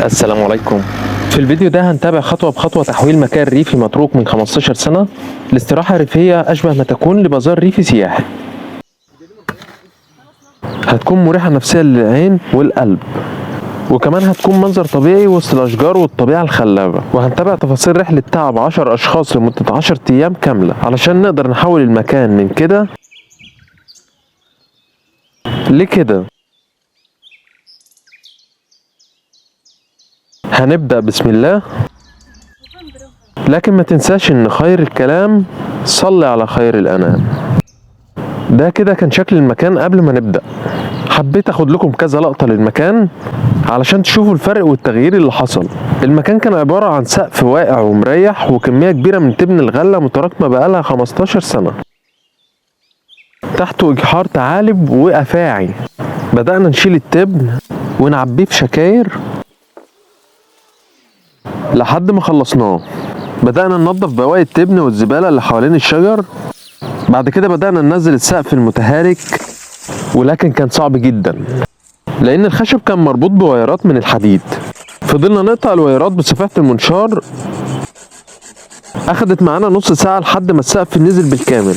السلام عليكم. في الفيديو ده هنتابع خطوة بخطوة تحويل مكان ريفي متروك من 15 سنة لاستراحة ريفية أشبه ما تكون لبازار ريفي سياحي. هتكون مريحة نفسيا للعين والقلب، وكمان هتكون منظر طبيعي وسط الأشجار والطبيعة الخلابة. وهنتابع تفاصيل رحلة تعب 10 أشخاص لمدة 10 أيام كاملة علشان نقدر نحول المكان من كده لكده. هنبدأ بسم الله، لكن ما تنساش ان خير الكلام صلي على خير الانام. ده كده كان شكل المكان قبل ما نبدأ. حبيت اخد لكم كذا لقطة للمكان علشان تشوفوا الفرق والتغيير اللي حصل. المكان كان عبارة عن سقف واقع ومريح وكمية كبيرة من تبن الغلة متراكمة بقالها 15 سنة، تحته اجحار تعالب وافاعي. بدأنا نشيل التبن ونعبيه في شكاير لحد ما خلصناه. بدأنا ننظف بواقي التبن والزبالة اللي حوالين الشجر. بعد كده بدأنا ننزل السقف المتهالك، ولكن كان صعب جدا لأن الخشب كان مربوط بوايرات من الحديد. فضلنا نقطع الوايرات بسفاحة المنشار، أخدت معانا نص ساعة لحد ما السقف نزل بالكامل.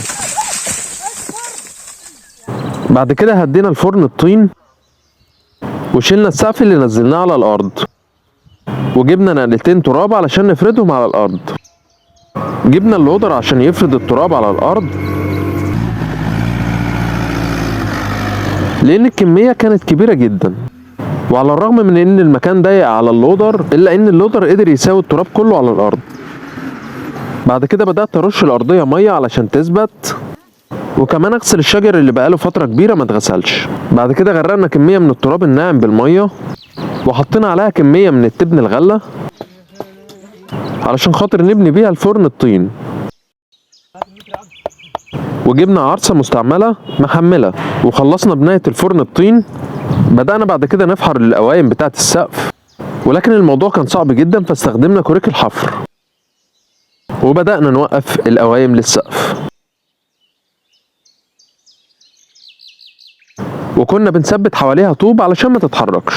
بعد كده هدينا الفرن الطين وشيلنا السقف اللي نزلناه على الأرض، وجبنا نقلتين تراب علشان نفردهم على الأرض. جبنا اللودر عشان يفرد التراب على الأرض لأن الكمية كانت كبيرة جدا، وعلى الرغم من إن المكان ضيق على اللودر إلا إن اللودر قدر يساوي التراب كله على الأرض. بعد كده بدأت أرش الأرضية مية علشان تثبت، وكمان أغسل الشجر اللي بقاله فترة كبيرة ما اتغسلش. بعد كده غرقنا كمية من التراب الناعم بالمية، وحطينا عليها كمية من التبن الغلة علشان خاطر نبني بيها الفرن الطين. وجبنا عرصة مستعملة محملة وخلصنا بناية الفرن الطين. بدأنا بعد كده نفحر القوايم بتاعة السقف، ولكن الموضوع كان صعب جدا فاستخدمنا كوريك الحفر، وبدأنا نوقف القوايم للسقف. وكنا بنثبت حواليها طوب علشان ما تتحركش.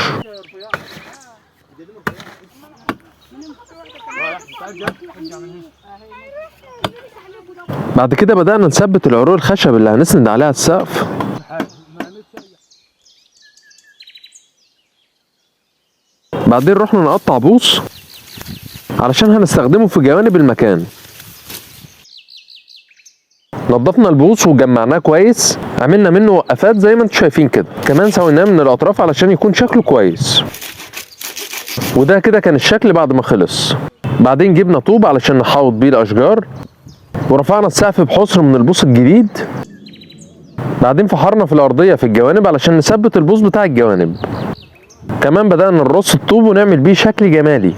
بعد كده بدأنا نثبت العروق الخشب اللي هنسند عليها السقف. بعدين رحنا نقطع بوص علشان هنستخدمه في جوانب المكان. نضفنا البوص وجمعناه كويس، عملنا منه وقفات زي ما انتم شايفين كده. كمان سويناه من الاطراف علشان يكون شكله كويس. وده كده كان الشكل بعد ما خلص. بعدين جبنا طوب علشان نحاوط بيه الاشجار، ورفعنا السقف بحصر من البوص الجديد. بعدين فحرنا في الارضيه في الجوانب علشان نثبت البوص بتاع الجوانب. كمان بدأنا نرص الطوب ونعمل بيه شكل جمالي،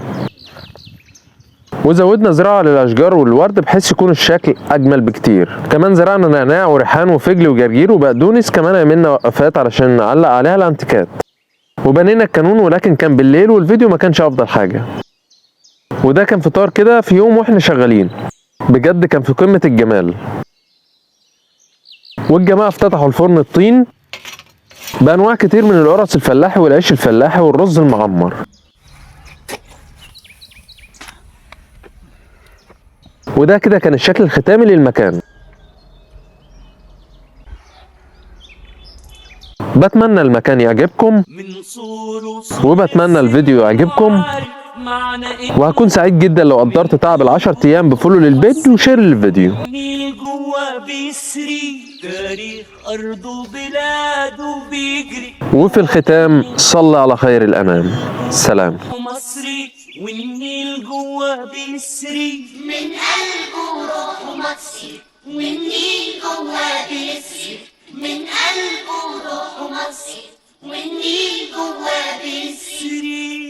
وزودنا زراعة للأشجار والورد بحيث يكون الشكل أجمل بكتير. كمان زرعنا نعناع وريحان وفجل وجرجير وبقدونس. كمان عملنا وقفات علشان نعلق عليها الانتيكات. وبنينا الكانون، ولكن كان بالليل والفيديو ما كانش أفضل حاجة. وده كان فطار كده في يوم واحنا شغالين، بجد كان في قمة الجمال. والجماعة افتتحوا الفرن الطين بأنواع كتير من القرص الفلاحي والعيش الفلاحي والرز المعمر. وده كده كان الشكل الختامي للمكان. بتمنى المكان يعجبكم، وبتمنى الفيديو يعجبكم، وهكون سعيد جدا لو قدرت تعب ال10 ايام بفولو للبيج وشير للفيديو. وفي الختام صلى على خير الانام. سلام. والنيل جوا بيسري من قلبه روحه مصري، والنيل جوا بيسري من قلبه روحه مصري، والنيل جوا بيسري.